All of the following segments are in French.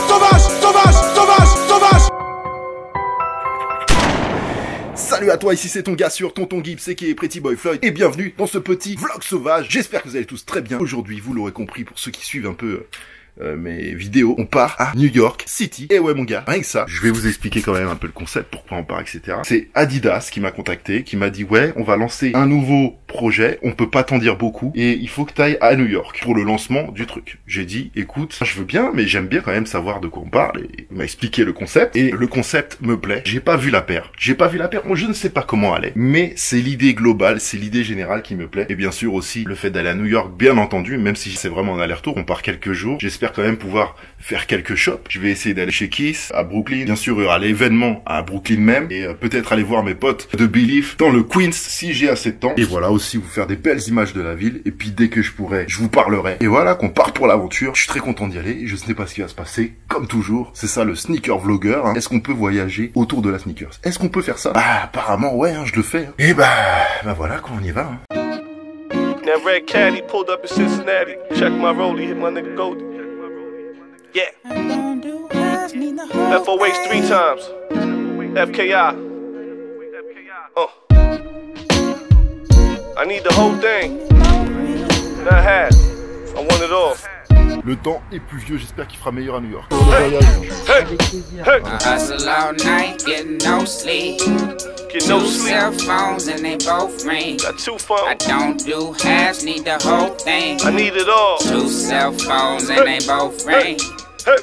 sauvage, sauvage, sauvage, sauvage. Salut à toi, ici c'est ton gars sûr, Tonton Gibbs, qui est Pretty Boy Floyd, et bienvenue dans ce petit vlog sauvage. J'espère que vous allez tous très bien. Aujourd'hui, vous l'aurez compris, pour ceux qui suivent un peu mes vidéos, on part à New York City. Et ouais mon gars, rien que ça, je vais vous expliquer quand même un peu le concept, pourquoi on part, etc. C'est Adidas qui m'a contacté, qui m'a dit ouais, on va lancer un nouveau projet, on peut pas t'en dire beaucoup, et il faut que t'ailles à New York pour le lancement du truc. J'ai dit écoute, je veux bien, mais j'aime bien quand même savoir de quoi on parle, et il m'a expliqué le concept, et le concept me plaît. J'ai pas vu la paire, moi je ne sais pas comment aller, mais c'est l'idée globale, c'est l'idée générale qui me plaît, et bien sûr aussi le fait d'aller à New York, bien entendu, même si c'est vraiment un aller-retour, on part quelques jours, j'espère quand même pouvoir faire quelques shops. Je vais essayer d'aller chez Kiss, à Brooklyn, bien sûr à l'événement à Brooklyn même, et peut-être aller voir mes potes de Belief dans le Queens si j'ai assez de temps. Et voilà, aussi vous faire des belles images de la ville, et puis dès que je pourrai, je vous parlerai. Et voilà, qu'on part pour l'aventure. Je suis très content d'y aller, et je sais pas ce qui va se passer, comme toujours. C'est ça le sneaker vlogger, hein. Est-ce qu'on peut voyager autour de la sneakers? Est-ce qu'on peut faire ça? Bah apparemment ouais, hein, je le fais. Hein. Et bah voilà, quand on y va. Hein. That red caddy pulled up in Cincinnati. Check my rollie, hit my nigga Goldie. Yeah. FOH 3 times. FKI. I need the whole thing. Not half. I want it all. Le temps est pluvieux, j'espère qu'il fera meilleur à New York. Hustle all night, get no sleep. Get no Two sleep. cell phones and they both ring. Got 2 I phones. don't do halves, need the whole thing. I need it all. Two cell phones and they both ring. Hey.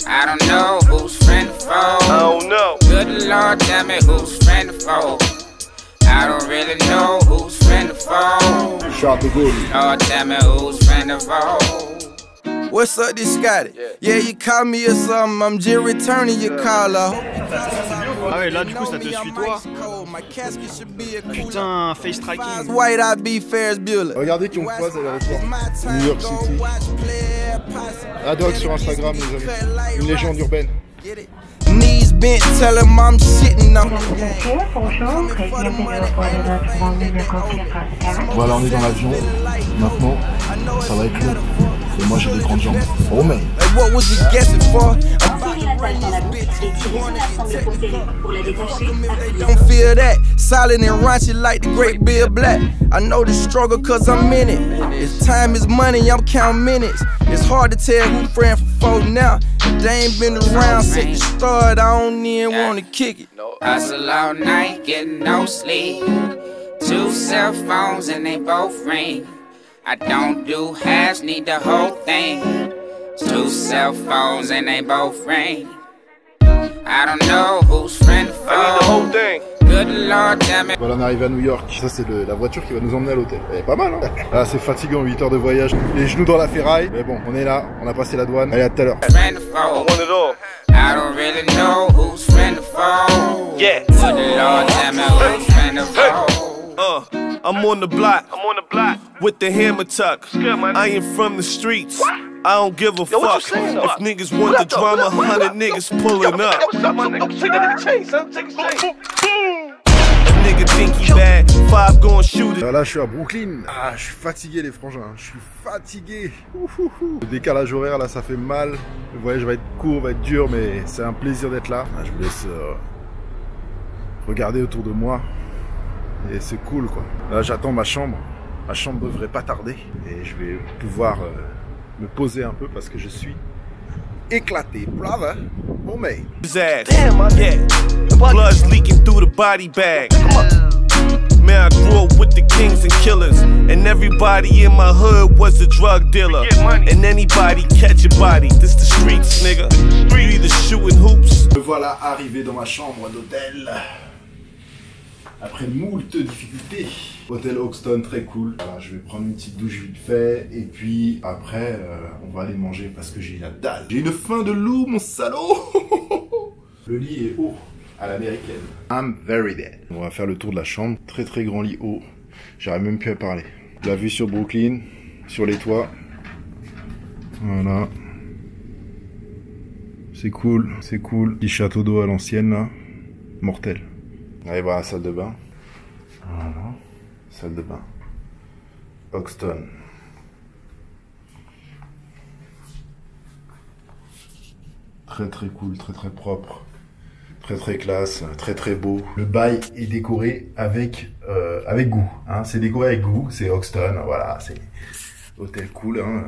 I don't know who's friend or I foe. don't know. Good Lord, tell me who's friend or foe. I don't really know who's friend or foe. Lord, tell me who's friend or foe. What's up, this Scotty? Yeah, you call me or something, I'm just returning your call. Ah ouais, là du coup ça te suit toi. Putain, face tracking. White I be Ferris Bueller. Regardez qui on croise à l'aéroport. New York City. Adoc sur Instagram, les amis. Une légende urbaine. Knees bent, tell him I'm sitting on. Voilà, on est dans l'avion. Maintenant, ça va être long. Et moi j'ai des grandes jambes. Oh man. Like, what was you guessing for? Don't feel that, solid and raunchy like the great Bill Black. I know the struggle cause I'm in it. If time is money, I'm counting minutes. It's hard to tell who friend for foe now. If they ain't been around since the start, I don't even wanna kick it. Hustle all night, get no sleep. Two cell phones and they both ring. I don't do halves, need the whole thing. Two cell phones and they both ring. I don't know who's friend or I need the whole foe. thing. Good Lord, damn it. Voilà, on arrive à New York. Ça, c'est la voiture qui va nous emmener à l'hôtel. Elle est pas mal, hein. Ah, c'est fatigant, 8 heures de voyage. Les genoux dans la ferraille. Mais bon, on est là. On a passé la douane. Allez, à tout à l'heure. Friend or I foe. want it all. I don't really know who's friend or foe. Yeah. Good Lord, damn it, who's friend or foe. I'm on the block. I'm on the block. With the hammer tuck. I ain't from the streets. I don't give a fuck. If niggas want the drama, 100 niggas pulling up. Take that nigga chain, son. Take his chain. A nigga think he bad. 5 gon' shoot it. Là, je suis à Brooklyn. Ah, je suis fatigué, les frangins. Je suis fatigué. Le décalage horaire, là, ça fait mal. Le voyage va être court, va être dur, mais c'est un plaisir d'être là. Je vous laisse regarder autour de moi. Et c'est cool, quoi. Là, j'attends ma chambre. Ma chambre devrait pas tarder. Et je vais pouvoir me poser un peu parce que je suis éclaté. Brother. Oh, mate. His ass. Yeah. Blood's leaking through the body bag. Man, I grew up with the kings and killers. And everybody in my hood was a drug dealer. And anybody catch a body. This the streets, nigga. You either shooting hoops. Me voilà arrivé dans ma chambre d'hôtel. Après moult difficultés. Hôtel Hoxton, très cool. Voilà, je vais prendre une petite douche vite fait. Et puis après, on va aller manger parce que j'ai la dalle. J'ai une faim de loup, mon salaud. Le lit est haut, à l'américaine. I'm very dead. On va faire le tour de la chambre. Très très grand lit haut. J'arrive même plus à parler. La vue sur Brooklyn, sur les toits. Voilà. C'est cool, c'est cool. Petit château d'eau à l'ancienne là. Mortel. On arrive à la salle de bain. Voilà. Salle de bain. très très cool, très très propre, très très classe, très très beau. Le bail est décoré avec goût, hein. C'est décoré avec goût, c'est Hoxton, voilà, c'est hôtel cool, hein.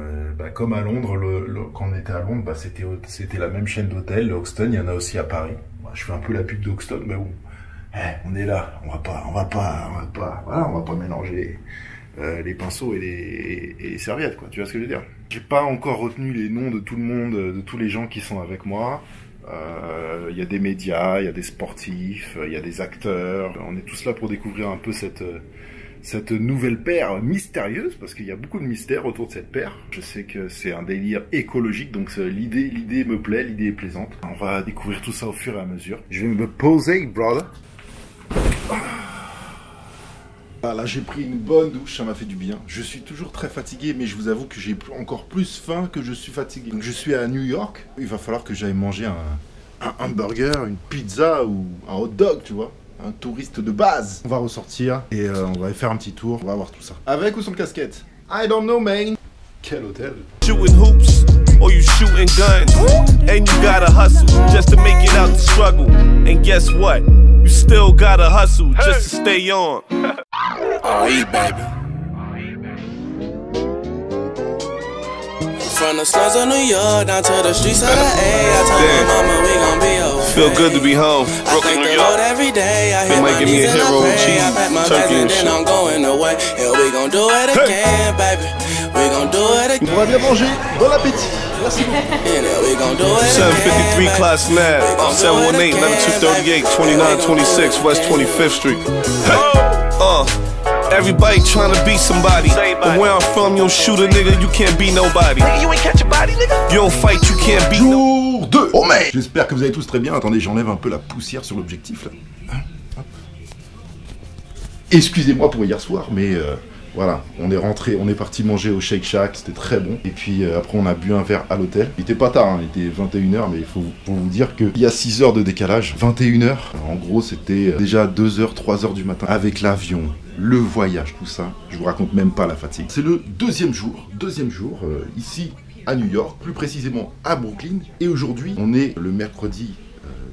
Comme à Londres, quand on était à Londres, c'était la même chaîne d'hôtels, le Hoxton, il y en a aussi à Paris. Je fais un peu la pub d'Hoxton, mais bon, on est là, on va pas mélanger les pinceaux et les serviettes, quoi. Tu vois ce que je veux dire? J'ai pas encore retenu les noms de tout le monde, de tous les gens qui sont avec moi. Il y a des médias, il y a des sportifs, il y a des acteurs. On est tous là pour découvrir un peu cette nouvelle paire mystérieuse, parce qu'il y a beaucoup de mystères autour de cette paire. Je sais que c'est un délire écologique, donc l'idée me plaît, l'idée est plaisante. On va découvrir tout ça au fur et à mesure. Je vais me poser, brother. Ah, là, j'ai pris une bonne douche, ça m'a fait du bien. Je suis toujours très fatigué, mais je vous avoue que j'ai encore plus faim que je suis fatigué. Donc, je suis à New York. Il va falloir que j'aille manger un hamburger, une pizza ou un hot dog, tu vois. Un touriste de base. On va ressortir et on va faire un petit tour. On va voir tout ça. Avec ou sans casquette? I don't know, man. Quel hôtel? Shooting hoops, or you shooting guns, and you gotta hustle just to make it out the struggle. And guess what? You still gotta hustle just to stay on. R.E. baby. From the slums of New York down to the streets of the A, I told my mama we gon' be okay. Feel good to be home. Brooklyn, New York. Every day I hit They my might give me knees a and I hero, pray. cheese, I pack my turkey bags and and then shit. I'm going away. Yeah, we gon' do it again, baby. We gon' do it again. On va bien manger. Bon appétit. Merci beaucoup. Yeah, we gon' do it 753 again, Class Nav, 718-9238, 2926 West 25th Street. Everybody trying to be somebody, but where I'm from, you don't shoot a nigga, you can't be nobody. Nigga, you ain't catch a body, nigga. You don't fight, you can't be Jour 2. Oh mec. J'espère que vous allez tous très bien. Attendez, j'enlève un peu la poussière sur l'objectif là. Excusez-moi pour hier soir, mais voilà, on est parti manger au Shake Shack, c'était très bon. Et puis après on a bu un verre à l'hôtel. Il était pas tard, hein, il était 21h, mais il faut vous dire qu'il y a 6 heures de décalage. 21h, en gros c'était déjà 2h, 3h du matin, avec l'avion, le voyage, tout ça. Je vous raconte même pas la fatigue. C'est le deuxième jour ici à New York, plus précisément à Brooklyn. Et aujourd'hui, on est le mercredi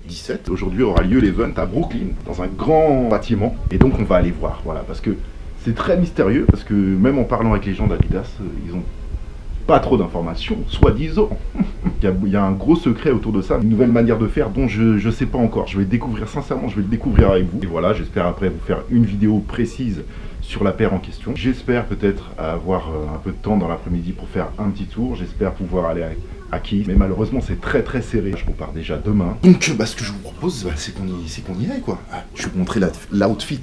17. Aujourd'hui aura lieu l'event à Brooklyn, dans un grand bâtiment. Et donc on va aller voir, voilà, parce que c'est très mystérieux, parce que même en parlant avec les gens d'Adidas, ils ont pas trop d'informations, soi-disant. Il y a un gros secret autour de ça, une nouvelle manière de faire dont je sais pas encore. Je vais le découvrir, sincèrement, je vais le découvrir avec vous. Et voilà, j'espère après vous faire une vidéo précise sur la paire en question. J'espère peut-être avoir un peu de temps dans l'après-midi pour faire un petit tour. J'espère pouvoir aller à Keith, mais malheureusement c'est très très serré. Je repars déjà demain. Donc ce que je vous propose, c'est qu'on y aille, quoi. Je vais vous montrer l'outfit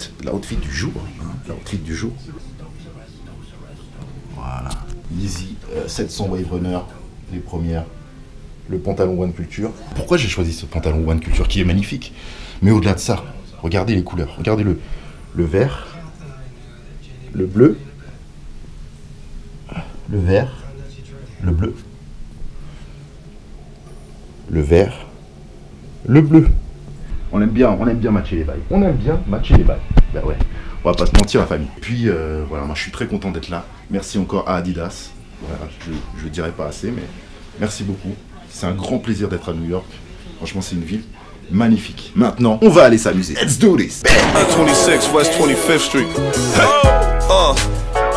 du jour. Hein, l'outfit du jour. Voilà. Yeezy 700 Wave Runner, les premières. Le pantalon One Culture. Pourquoi j'ai choisi ce pantalon One Culture qui est magnifique? Mais au-delà de ça, regardez les couleurs. Regardez le vert, le bleu, le vert, le bleu, le vert, le bleu. On aime bien matcher les bails. Bah ouais, on va pas se mentir la famille. Puis voilà, moi je suis très content d'être là. Merci encore à Adidas. Voilà, je dirais pas assez, mais merci beaucoup. C'est un grand plaisir d'être à New York. Franchement, c'est une ville magnifique. Maintenant, on va aller s'amuser. Let's do this. 26 West 25th Street.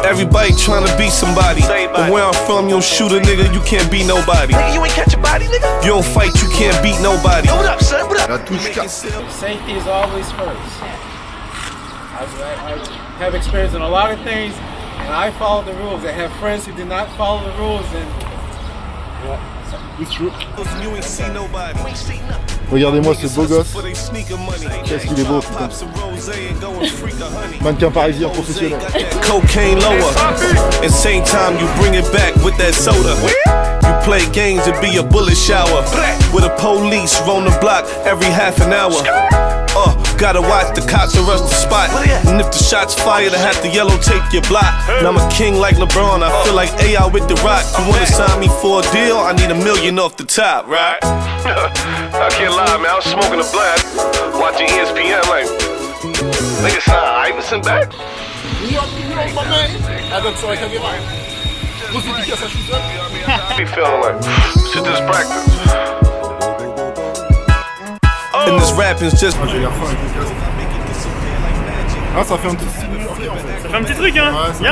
Everybody trying to be somebody, but where I'm from, you don't shoot a nigga, you can't be nobody. Nigga, you ain't catch a body, nigga. You don't fight, you can't beat nobody. What up, son? What up? La touche 4. Safety is always first. I have experience in a lot of things, and I follow the rules. I have friends who do not follow the rules, and it's true. You ain't see nobody. Regardez-moi ce beau gosse. Qu'est-ce qu'il est beau, putain. Mannequin parisien professionnel. Cocaine lower. At same time you bring it back with that soda. You play games and be a bullet shower. With a police roam the block every half an hour. Gotta watch the cops and rush the spot. And if the shots fired, I have to yellow tape your block. And I'm a king like LeBron, I feel like AI with the rock. You wanna sign me for a deal? I need $1 million off the top, right? I can't lie, man, I was smoking a blunt, watching ESPN like, nigga sign Iverson back? New York, my man. Adam, sorry, can you lie? Grosse dédicace à Chouza. I be feeling like, shit, this practice. And this rapping's just. Ah, j'ai l'air fin avec le casque. Ah, ça fait un petit style de furquet en fait. Ça fait un petit truc, hein. Ouais, il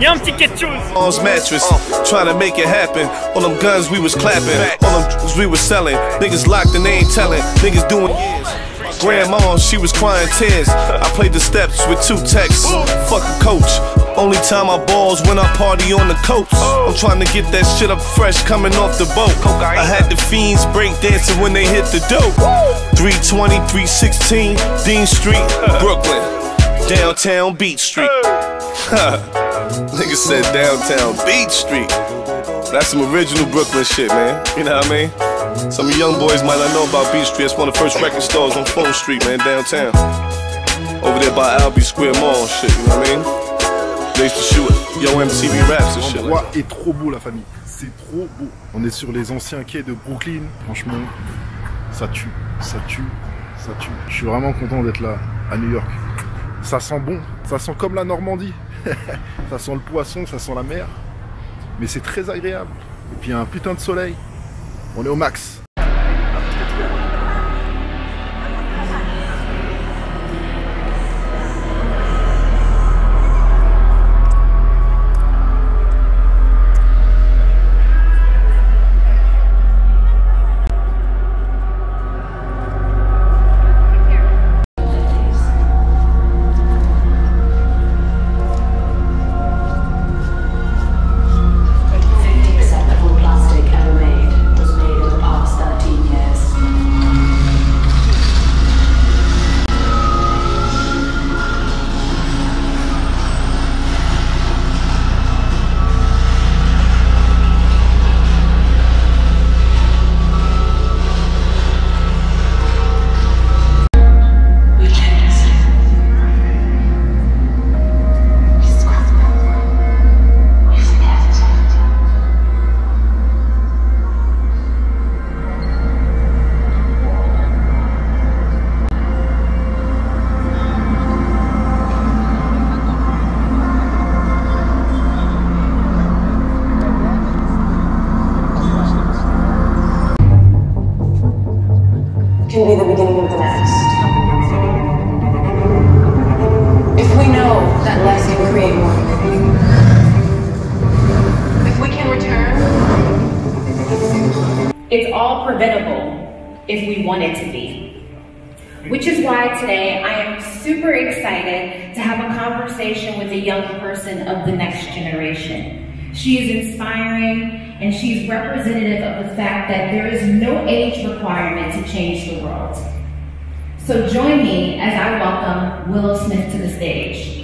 y a un petit quelque chose. Mom's mattress, trying to make it happen. All them guns we was clapping, all them drugs we was selling. Niggas locked and they ain't telling. Niggas doing years. Grandma, she was crying tears. I played the steps with 2 texts. Fuck a coach. Only time I balls when I party on the coast. I'm trying to get that shit up fresh coming off the boat. I had the fiends break dancing when they hit the dope. 320, 316, Dean Street, Brooklyn. Downtown Beach Street. Nigga said downtown Beach Street. That's some original Brooklyn shit, man. You know what I mean? Some of you young boys might not know about Beach Street. It's one of the first record stores on Fulton Street, man, downtown. Over there by Albee Square Mall, shit, you know what I mean? They used to shoot Yo MTV Raps and shit. L'endroit est trop beau, la famille. C'est trop beau. On est sur les anciens quais de Brooklyn. Franchement, ça tue, ça tue, ça tue. Je suis vraiment content d'être là, à New York. Ça sent bon, ça sent comme la Normandie. Ça sent le poisson, ça sent la mer. Mais c'est très agréable. Et puis il y a un putain de soleil. On est au max. Can be the beginning of the next. If we know that less can create more. If we can return. It's all preventable if we want it to be. Which is why today I am super excited to have a conversation with a young person of the next generation. She is inspiring and she's representative of the fact that there is no age requirement to change the world. So join me as I welcome Willow Smith to the stage.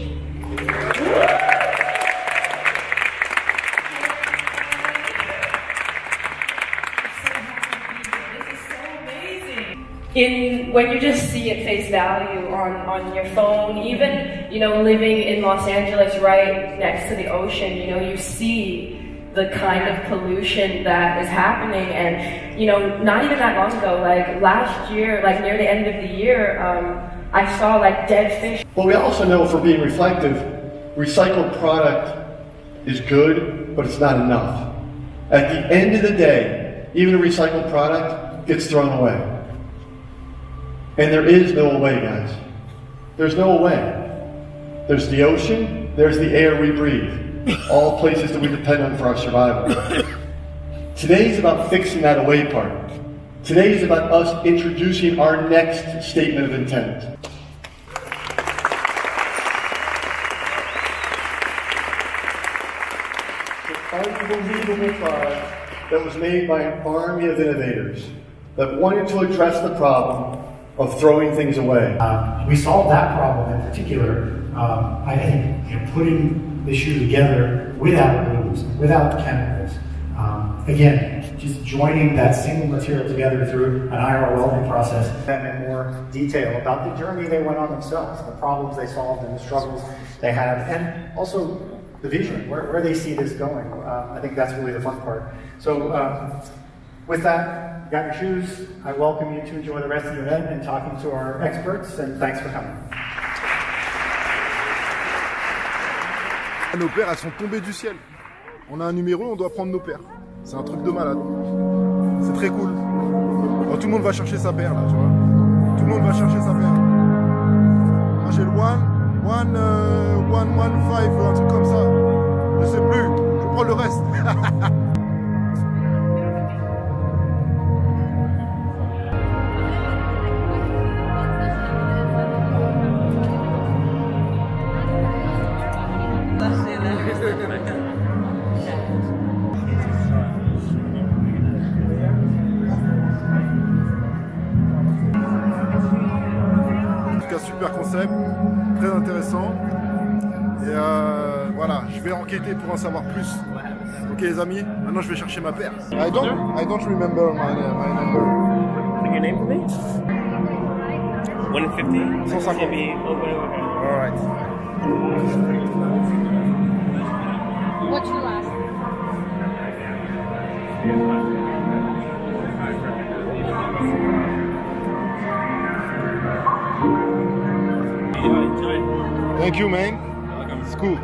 When you just see at face value on your phone, even, living in Los Angeles right next to the ocean, you see the kind of pollution that is happening. And, not even that long ago, like last year, like near the end of the year, I saw like dead fish. Well, we also know, if we're being reflective, recycled product is good, but it's not enough. At the end of the day, even a recycled product gets thrown away. And there is no away, guys. There's no away. There's the ocean, there's the air we breathe. All places that we depend on for our survival. Today is about fixing that away part. Today is about us introducing our next statement of intent. An unbelievable product that was made by an army of innovators that wanted to address the problem of throwing things away. We solved that problem in particular, I think, putting the shoe together without glues, without chemicals. Again, just joining that single material together through an IR welding process. Them in more detail about the journey they went on themselves, the problems they solved and the struggles they had, and also the vision, where they see this going. I think that's really the fun part. So with that, you got your shoes. I welcome you to enjoy the rest of the event and talking to our experts, and thanks for coming. Nos pères, elles sont tombées du ciel. On a un numéro, on doit prendre nos paires. C'est un truc de malade. C'est très cool. Bon, tout le monde va chercher sa paire là, tu vois. le monde va chercher sa paire. Moi j'ai le 115 ou un truc comme ça. Je sais plus, je prends le reste. Super concept, très intéressant. Et voilà, je vais enquêter pour en savoir plus. Ok les amis, maintenant je vais chercher ma paire. I don't remember my number. Your name for me? 150? 150. Alright. What's your last? Thank you, man. It's cool.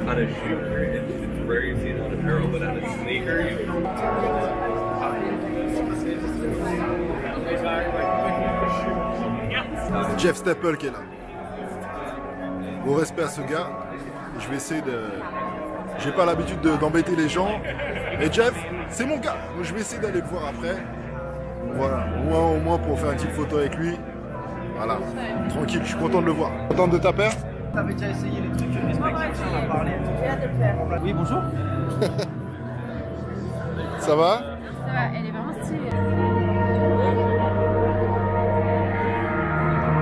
How to shoot, it's rare you see it on apparel, but on a sneaker, Jeff Staple qui est là. Au respect à ce gars, je vais essayer de... J'ai pas l'habitude d'embêter les gens. Et Jeff, c'est mon gars. Donc je vais essayer d'aller le voir après. Voilà, au moins pour faire une petite photo avec lui. Voilà, tranquille, je suis content de le voir. Content de ta paire? T'avais déjà essayé les trucs respectifs, on a parlé. Oui, bonjour. Ça va? Ça va, elle est vraiment stylée.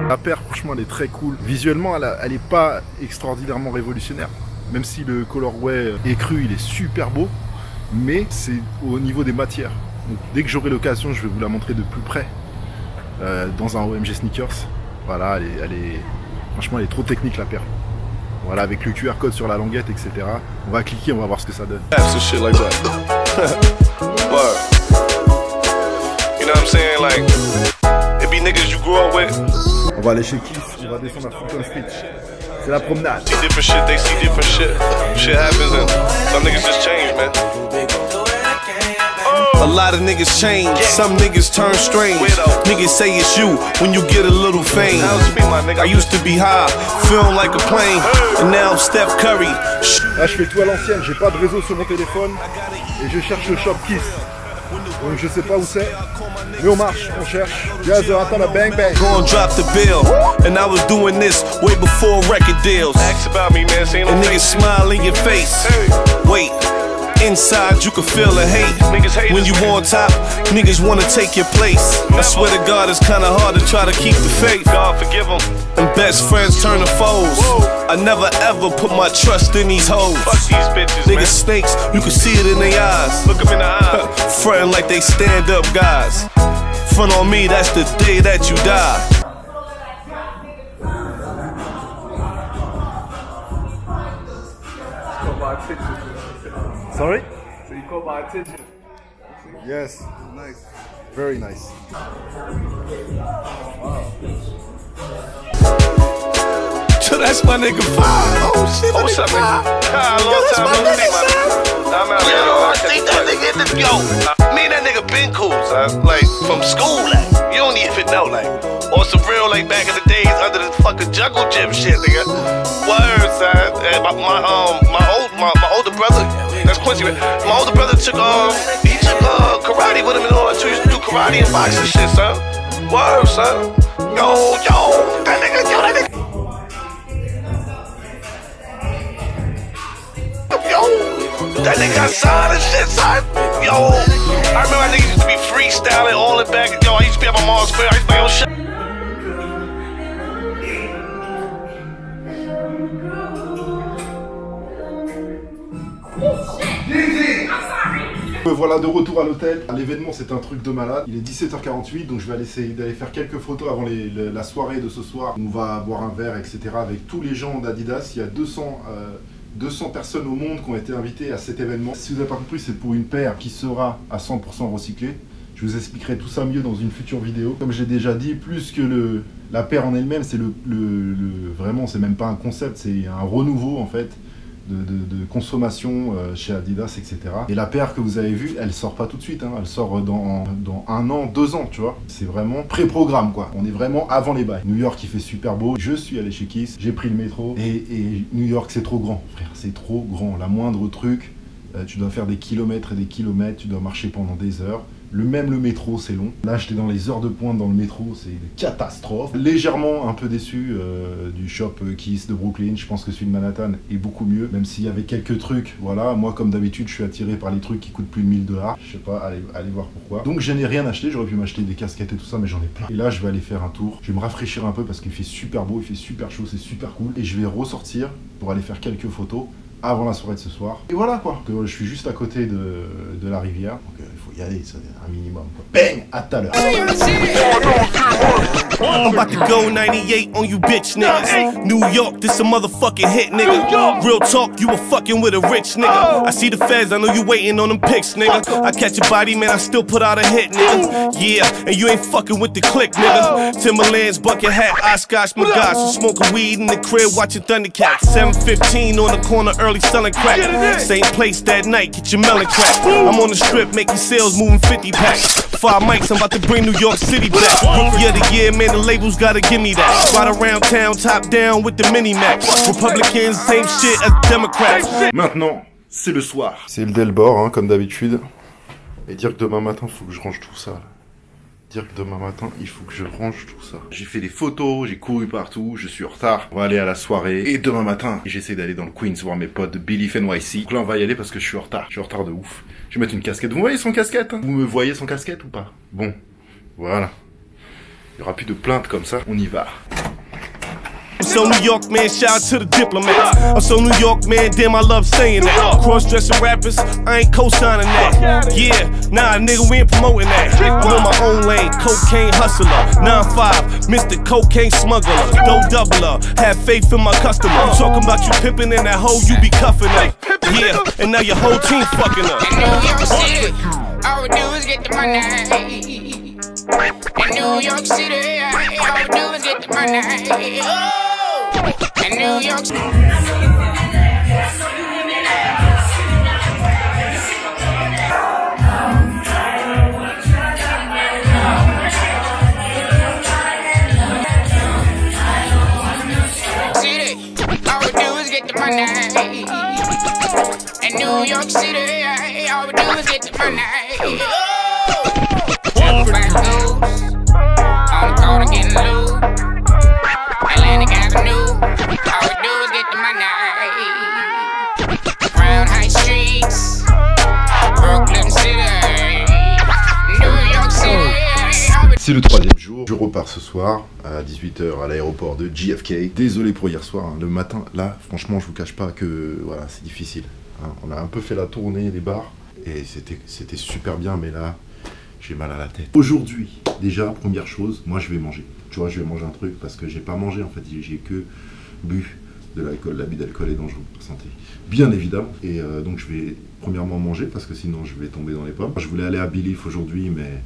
La paire, franchement, elle est très cool. Visuellement, elle est pas extraordinairement révolutionnaire. Même si le colorway écru, il est super beau. Mais c'est au niveau des matières. Donc, dès que j'aurai l'occasion, je vais vous la montrer de plus près. Dans un OMG Sneakers. Voilà, franchement, elle est trop technique, la paire. Voilà, avec le QR code sur la languette, etc. On va cliquer, on va voir ce que ça donne. On va aller chez Kiss, on va descendre à Fulton Street. C'est la promenade. A lot of niggas change, some niggas turn strange. Niggas say it's you when you get a little fame. I used to be high, feeling like a plane, and now I'm Steph Curry. Là, je fais tout à l'ancienne, j'ai pas de réseau sur mon téléphone et je cherche le shop Kiss. Donc je sais pas où c'est, mais on marche, on cherche. Yes, attends la bang bang. Gonna drop the bill, and I was doing this way before record deals. Ask about me, man. And niggas smile in your face. Wait. Inside you can feel the hate. When you on top, niggas wanna take your place. I swear to God, it's kinda hard to try to keep the faith. God forgive them. And best friends turn to foes. I never ever put my trust in these hoes. Fuck these bitches, niggas snakes, you can see it in their eyes. Look them in the eyes. Frontin' like they stand up guys. Front on me, that's the day that you die. Sorry? So you caught my attention. Yes. Nice. Very nice. So that's my nigga Five. Oh shit, what's up, nigga? Long time no see, man. I'm out here. I think that nigga in the me and that nigga been cool, son. Like from school, like you don't even know, like or some real like back in the days under the fucking jungle gym shit, nigga. Word, son. And my older brother. That's Quincy. My older brother took karate with him and all that. So he used to do karate and boxing shit, son. Word, son. Yo, that nigga. That nigga got signed and shit, son. Yo, I remember that nigga used to be freestyling all in back. Yo, I used to be at my mom's square. I used to be on shit. Voilà, de retour à l'hôtel. L'événement, c'est un truc de malade. Il est 17h48, donc je vais aller essayer d'aller faire quelques photos avant la soirée de ce soir. On va boire un verre, etc. avec tous les gens d'Adidas. Il y a 200 personnes au monde qui ont été invitées à cet événement. Si vous n'avez pas compris, c'est pour une paire qui sera à 100% recyclée. Je vous expliquerai tout ça mieux dans une future vidéo. Comme j'ai déjà dit, plus que la paire en elle-même, c'est vraiment, c'est même pas un concept, c'est un renouveau en fait de consommation chez Adidas, etc. Et la paire que vous avez vue, elle sort pas tout de suite, hein. Elle sort dans 1 an, 2 ans, tu vois. C'est vraiment pré-programme, quoi. On est vraiment avant les bails. New York, il fait super beau. Je suis allé chez Kiss, j'ai pris le métro. Et New York, c'est trop grand, frère. C'est trop grand. La moindre truc, tu dois faire des kilomètres et des kilomètres. Tu dois marcher pendant des heures. Le métro, c'est long. Là, j'étais dans les heures de pointe dans le métro, c'est une catastrophe. Légèrement un peu déçu du shop Kiss de Brooklyn. Je pense que celui de Manhattan est beaucoup mieux, même s'il y avait quelques trucs. Voilà, moi, comme d'habitude, je suis attiré par les trucs qui coûtent plus de 1000 $. Je sais pas, allez voir pourquoi. Donc, je n'ai rien acheté. J'aurais pu m'acheter des casquettes et tout ça, mais j'en ai plein. Et là, je vais aller faire un tour. Je vais me rafraîchir un peu parce qu'il fait super beau, il fait super chaud, c'est super cool. Et je vais ressortir pour aller faire quelques photos avant la soirée de ce soir. Et voilà quoi. Je suis juste à côté de la rivière. Donc il faut y aller, c'est un minimum quoi. Bang! À tout à l'heure. I'm about to go 98 on you bitch niggas. New York, this a motherfucking hit, nigga. Real talk, you a fucking with a rich nigga. I see the feds, I know you waiting on them pics, nigga. I catch a body, man, I still put out a hit, nigga. Yeah, and you ain't fucking with the click, nigga. Timberlands, bucket hat, Oshkosh, my gosh. You smoking weed in the crib, watching Thundercats. 7:15 on the corner, early selling crack. Same place that night, get your melon crack. I'm on the strip, making sales, moving 50 packs. 5 mics, I'm about to bring New York City back. Rookie of the year, man, the labels gotta give me that. Ride around town, top down with the mini-mac. Republicans, same shit as Democrats. Maintenant, c'est le soir. C'est le Delbord, hein, comme d'habitude. Et dire que demain matin, faut que je range tout ça. Là. Dire que demain matin, il faut que je range tout ça. J'ai fait des photos, j'ai couru partout, je suis en retard. On va aller à la soirée. Et demain matin, j'essaie d'aller dans le Queens voir mes potes de Belief NYC. Donc là, on va y aller parce que je suis en retard. Je suis en retard de ouf. Je vais mettre une casquette. Vous voyez son casquette, hein? Vous me voyez son casquette ou pas? Bon, voilà. Il n'y aura plus de plaintes comme ça. On y va. I'm so New York, man, shout out to the diplomats. I'm so New York, man, damn, I love saying that. Cross-dressing rappers, I ain't co-signing that. Yeah, nah, nigga, we ain't promoting that. I'm on my own lane, cocaine hustler. 9-5, Mr. Cocaine Smuggler. Dough doubler, have faith in my customer. I'm talking about you pimping in that hoe, you be cuffing up. Yeah, and now your whole team fucking up. In New York City, all we do is get the money. In New York City, all we do is get the money. In New York City. All we do is get the money. In New York City, all we do is get the money. Back goes on the corner getting loose. Atlantic Avenue, all we do is get the money. Brown High Streets, Brooklyn City, New York City. C'est le 3e jour. Je repars ce soir à 18 h à l'aéroport de JFK. Désolé pour hier soir. Hein. Le matin, là, franchement, je vous cache pas que voilà, c'est difficile. Hein. On a un peu fait la tournée des bars et c'était super bien, mais là, j'ai mal à la tête. Aujourd'hui, déjà, première chose, moi je vais manger. Tu vois, je vais manger un truc parce que j'ai pas mangé en fait, j'ai que bu de l'alcool. L'abus d'alcool est dangereux pour la santé, bien évidemment. Et donc je vais premièrement manger parce que sinon je vais tomber dans les pommes. Je voulais aller à Belief aujourd'hui, mais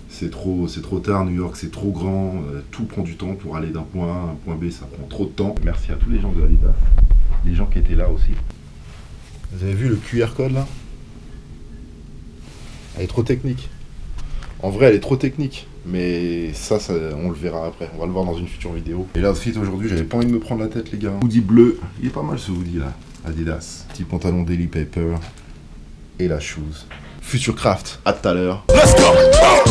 c'est trop tard. New York, c'est trop grand. Tout prend du temps pour aller d'un point A à un point B, ça prend trop de temps. Merci à tous les gens de Adidas, les gens qui étaient là aussi. Vous avez vu le QR code là? Elle est trop technique. En vrai, elle est trop technique, mais ça, on le verra après. On va le voir dans une future vidéo. Et l'outfit aujourd'hui, j'avais pas envie de me prendre la tête, les gars. Hoodie bleu, il est pas mal ce hoodie là. Adidas. Petit pantalon Daily Paper et la shoes. Future Craft, à tout à l'heure. Let's go!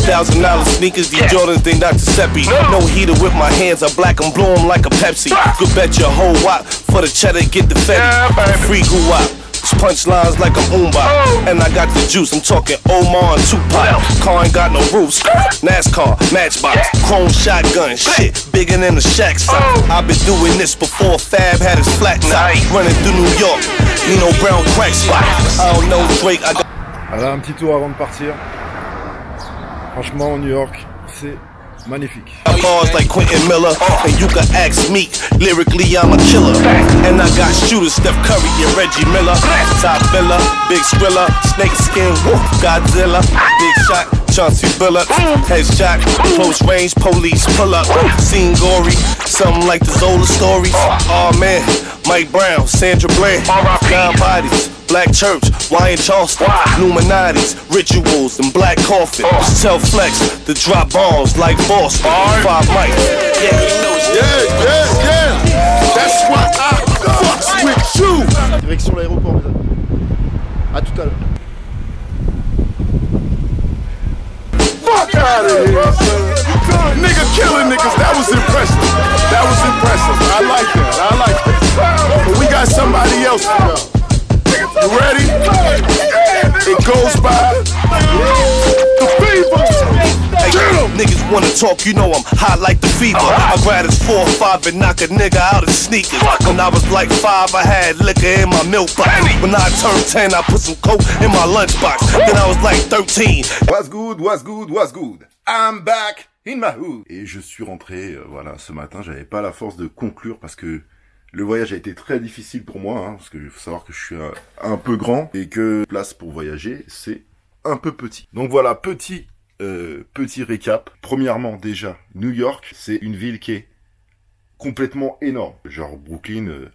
$1,000 sneakers, these Jordans, they not Giuseppe. No heater with my hands, I black and blue 'em like a Pepsi. Could bet your whole wop for the cheddar, get the fetty. Free guap. Punchlines like I'm Oomba, and I got the juice. I'm talking Omar and Tupac. Car ain't got no roofs. NASCAR, Matchbox, chrome shotgun, shit bigger than the Shack sign. I've been doing this before Fab had his flat top. Running through New York, Nino Brown crack spot. I don't know Drake. I got. Alors un petit tour avant de partir. Franchement, New York, c'est magnifique. Bars like Quentin Miller, and you can ask me. Lyrically, I'm a killer, and I got shooters, Steph Curry and Reggie Miller. Top Villa, Big Skrilla, Snake Skin, Godzilla, Big Shot, Chauncey Billups, headshot, close range, police pull up. Scene gory, something like the Zola stories. Oh man, Mike Brown, Sandra Blair, 9 bodies. Black Church, Wyatt Charleston, Illuminati's, rituals, and black coffin. Tell Flex to drop bombs like Boston. 5 mics. Yeah, that's why I fucks with you. Direction l'aéroport, les amis. À tout à l'heure. Fuck out of here, son. Nigga killing niggas, that was impressive. That was impressive. I like that. I like that. But we got somebody else now. You ready? It goes by the fever. Hey, niggas wanna talk, you know I'm hot like the fever. I grab his 4 or 5 and knock a nigga out his sneakers. When I was like 5, I had liquor in my milk box. When I turned 10, I put some coke in my lunchbox. Then I was like 13. What's good, what's good, what's good? I'm back in my hood. Et je suis rentré, voilà, ce matin, j'avais pas la force de conclure parce que le voyage a été très difficile pour moi, hein, parce que il faut savoir que je suis un peu grand et que place pour voyager, c'est un peu petit. Donc voilà, petit récap. Premièrement, déjà, New York, c'est une ville qui est complètement énorme. Genre Brooklyn,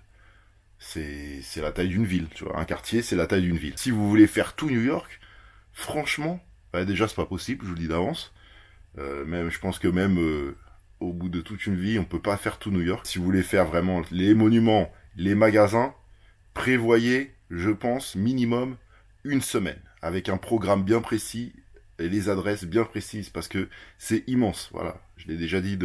c'est la taille d'une ville, tu vois. Un quartier, c'est la taille d'une ville. Si vous voulez faire tout New York, franchement, bah déjà c'est pas possible, je vous le dis d'avance. Même, je pense que même au bout de toute une vie, on peut pas faire tout New York. Si vous voulez faire vraiment les monuments, les magasins, prévoyez, je pense, minimum 1 semaine, avec un programme bien précis et les adresses bien précises, parce que c'est immense. Voilà, je l'ai déjà dit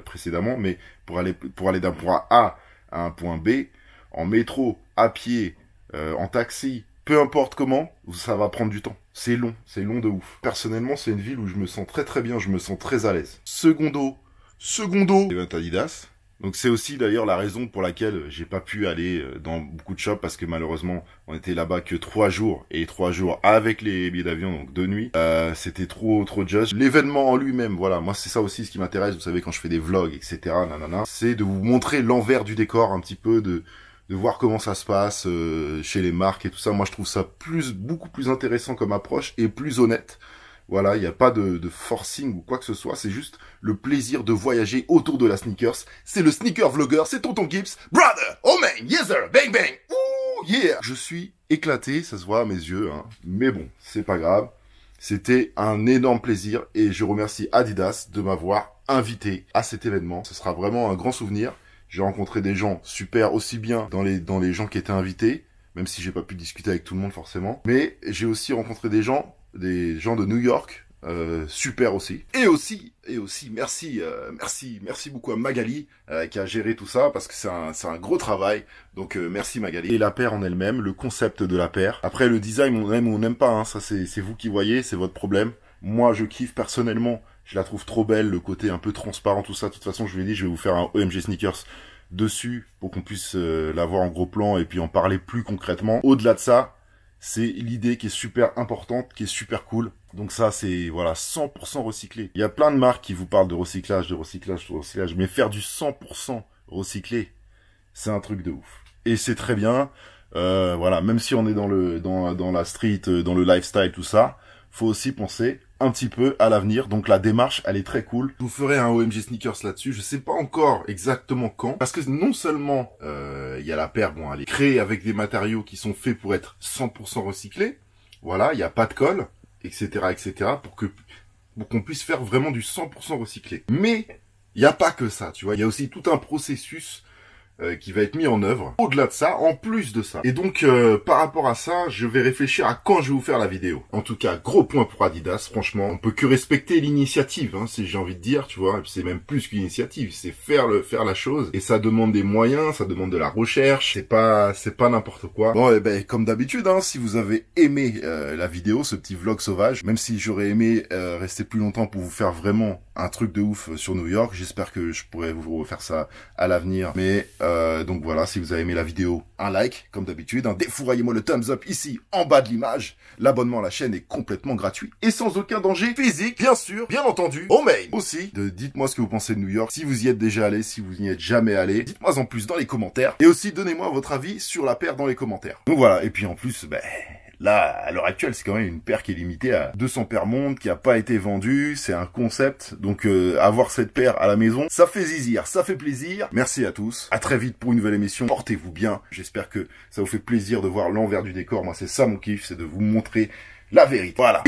précédemment, mais pour aller d'un point A à un point B, en métro, à pied, en taxi, peu importe comment, ça va prendre du temps. C'est long de ouf. Personnellement, c'est une ville où je me sens très très bien, je me sens très à l'aise. Secondo, c'est Adidas. Donc c'est aussi d'ailleurs la raison pour laquelle j'ai pas pu aller dans beaucoup de shops, parce que malheureusement on était là-bas que 3 jours, et 3 jours avec les billets d'avion, donc 2 nuits. C'était trop judge. L'événement en lui-même, voilà, moi c'est ça aussi ce qui m'intéresse, vous savez, quand je fais des vlogs, etc. C'est de vous montrer l'envers du décor un petit peu, de voir comment ça se passe chez les marques et tout ça. Moi je trouve ça beaucoup plus intéressant comme approche et plus honnête. Voilà, il n'y a pas de forcing ou quoi que ce soit, c'est juste le plaisir de voyager autour de la sneakers. C'est le sneaker vlogger, c'est Tonton Gibbs. Brother, oh man, yes sir, bang bang, ouh yeah. Je suis éclaté, ça se voit à mes yeux, hein. Mais bon, c'est pas grave. C'était un énorme plaisir et je remercie Adidas de m'avoir invité à cet événement. Ce sera vraiment un grand souvenir. J'ai rencontré des gens super, aussi bien dans les gens qui étaient invités, même si j'ai pas pu discuter avec tout le monde forcément. Mais j'ai aussi rencontré des gens de New York, super aussi. Et aussi, merci beaucoup à Magali qui a géré tout ça, parce que c'est un gros travail. Donc merci Magali. Et la paire en elle-même, le concept de la paire. Après le design, on aime ou on n'aime pas, hein, ça c'est vous qui voyez, c'est votre problème. Moi je kiffe personnellement, je la trouve trop belle, le côté un peu transparent, tout ça. De toute façon, je vous l'ai dit, je vais vous faire un OMG Sneakers dessus pour qu'on puisse l'avoir en gros plan et puis en parler plus concrètement. Au-delà de ça, c'est l'idée qui est super importante, qui est super cool. Donc ça, c'est, voilà, 100% recyclé. Il y a plein de marques qui vous parlent de recyclage, mais faire du 100% recyclé, c'est un truc de ouf. Et c'est très bien, voilà, même si on est dans la street, dans le lifestyle, tout ça, faut aussi penser un petit peu à l'avenir. Donc la démarche, elle est très cool. Je vous ferai un OMG Sneakers là-dessus. Je sais pas encore exactement quand, parce que non seulement il y a la paire, bon, elle est créée avec des matériaux qui sont faits pour être 100% recyclés. Voilà, il n'y a pas de colle, etc., pour qu'on puisse faire vraiment du 100% recyclé. Mais il n'y a pas que ça, tu vois. Il y a aussi tout un processus qui va être mis en œuvre. Au-delà de ça, en plus de ça. Et donc, par rapport à ça, je vais réfléchir à quand je vais vous faire la vidéo. En tout cas, gros point pour Adidas, franchement. On peut que respecter l'initiative, hein, si j'ai envie de dire, tu vois. Et puis c'est même plus qu'une initiative, c'est faire la chose. Et ça demande des moyens, ça demande de la recherche. C'est pas n'importe quoi. Bon, et ben, comme d'habitude, hein, si vous avez aimé la vidéo, ce petit vlog sauvage, même si j'aurais aimé rester plus longtemps pour vous faire vraiment un truc de ouf sur New York, j'espère que je pourrais vous refaire ça à l'avenir. Mais donc voilà, si vous avez aimé la vidéo, un like, comme d'habitude, hein, défouraillez-moi le thumbs up ici, en bas de l'image. L'abonnement à la chaîne est complètement gratuit et sans aucun danger physique, bien sûr, bien entendu. Au mail aussi, dites-moi ce que vous pensez de New York, si vous y êtes déjà allé, si vous n'y êtes jamais allé, dites-moi en plus dans les commentaires. Et aussi, donnez-moi votre avis sur la paire dans les commentaires. Donc voilà, et puis en plus, ben, Là, à l'heure actuelle, c'est quand même une paire qui est limitée à 200 paires mondes, qui a pas été vendue, c'est un concept. Donc avoir cette paire à la maison, ça fait zizir, ça fait plaisir. Merci à tous, à très vite pour une nouvelle émission, portez-vous bien. J'espère que ça vous fait plaisir de voir l'envers du décor. Moi, c'est ça mon kiff, c'est de vous montrer la vérité. Voilà.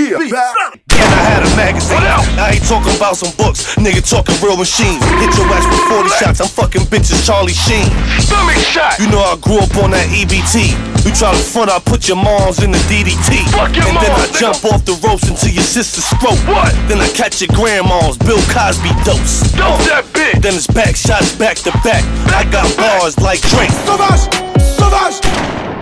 And I had a magazine. I ain't talking about some books, nigga talking real machines. Hit your ass with 40 shots, I'm fucking bitches Charlie Sheen. Stomach shot. You know I grew up on that EBT. You try to front, I put your moms in the DDT. And then I jump off the ropes into your sister's throat. What? Then I catch your grandma's Bill Cosby dose. Dose that bitch. Then it's back shots back to back. I got bars like Drake. Sauvage! Sauvage!